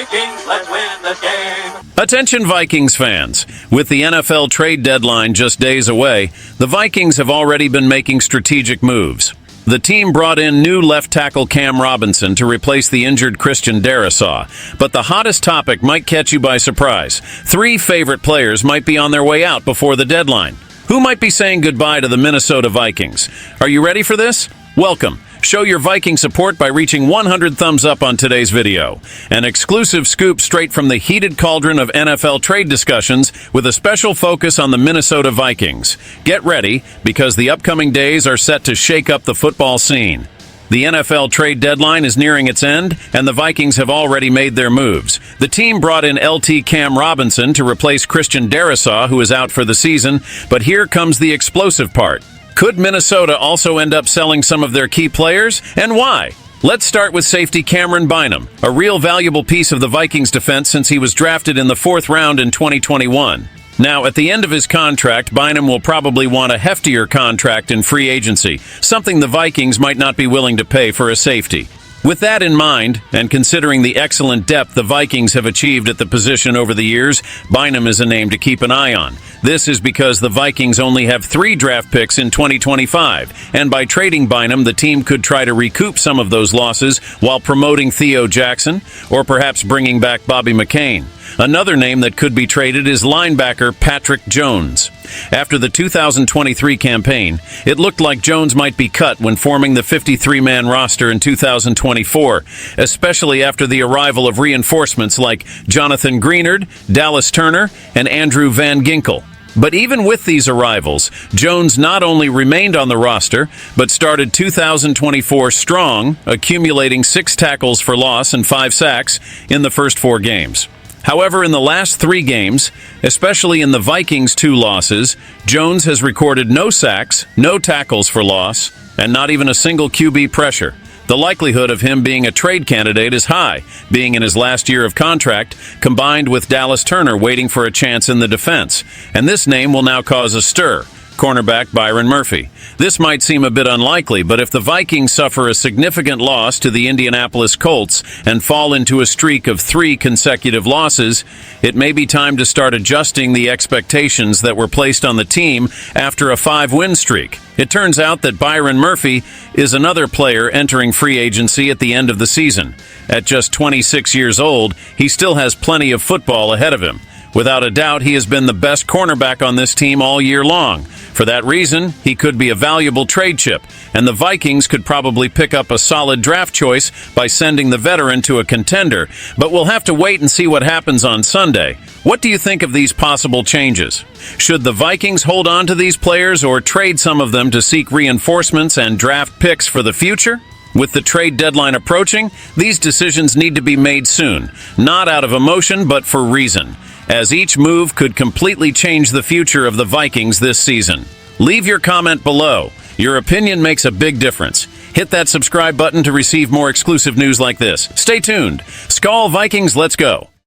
Vikings, let's win the game. Attention Vikings fans. With the NFL trade deadline just days away, the Vikings have already been making strategic moves. The team brought in new left tackle Cam Robinson to replace the injured Christian Darrisaw. But the hottest topic might catch you by surprise. 3 favorite players might be on their way out before the deadline. Who might be saying goodbye to the Minnesota Vikings? Are you ready for this? Welcome. Show your Viking support by reaching 100 thumbs up on today's video. An exclusive scoop straight from the heated cauldron of NFL trade discussions with a special focus on the Minnesota Vikings. Get ready, because the upcoming days are set to shake up the football scene. The NFL trade deadline is nearing its end, and the Vikings have already made their moves. The team brought in LT Cam Robinson to replace Christian Darrisaw, who is out for the season, but here comes the explosive part. Could Minnesota also end up selling some of their key players, and why? Let's start with safety Cameron Bynum, a real valuable piece of the Vikings defense since he was drafted in the 4th round in 2021. Now, at the end of his contract, Bynum will probably want a heftier contract in free agency, something the Vikings might not be willing to pay for a safety. With that in mind, and considering the excellent depth the Vikings have achieved at the position over the years, Bynum is a name to keep an eye on. This is because the Vikings only have 3 draft picks in 2025, and by trading Bynum, the team could try to recoup some of those losses while promoting Theo Jackson, or perhaps bringing back Bobby McCain. Another name that could be traded is linebacker Patrick Jones. After the 2023 campaign, it looked like Jones might be cut when forming the 53-man roster in 2024, especially after the arrival of reinforcements like Jonathan Greenard, Dallas Turner, and Andrew Van Ginkel. But even with these arrivals, Jones not only remained on the roster, but started 2024 strong, accumulating 6 tackles for loss and 5 sacks in the first 4 games. However, in the last 3 games, especially in the Vikings' 2 losses, Jones has recorded no sacks, no tackles for loss, and not even a single QB pressure. The likelihood of him being a trade candidate is high, being in his last year of contract, combined with Dallas Turner waiting for a chance in the defense. And this name will now cause a stir. Cornerback Byron Murphy. This might seem a bit unlikely, but if the Vikings suffer a significant loss to the Indianapolis Colts and fall into a streak of 3 consecutive losses, it may be time to start adjusting the expectations that were placed on the team after a 5-win streak. It turns out that Byron Murphy is another player entering free agency at the end of the season. At just 26 years old, he still has plenty of football ahead of him. Without a doubt, he has been the best cornerback on this team all year long. For that reason, he could be a valuable trade chip, and the Vikings could probably pick up a solid draft choice by sending the veteran to a contender, but we'll have to wait and see what happens on Sunday. What do you think of these possible changes? Should the Vikings hold on to these players or trade some of them to seek reinforcements and draft picks for the future? With the trade deadline approaching, these decisions need to be made soon, not out of emotion but for reason, as each move could completely change the future of the Vikings this season. Leave your comment below. Your opinion makes a big difference. Hit that subscribe button to receive more exclusive news like this. Stay tuned. SKOL Vikings, let's go.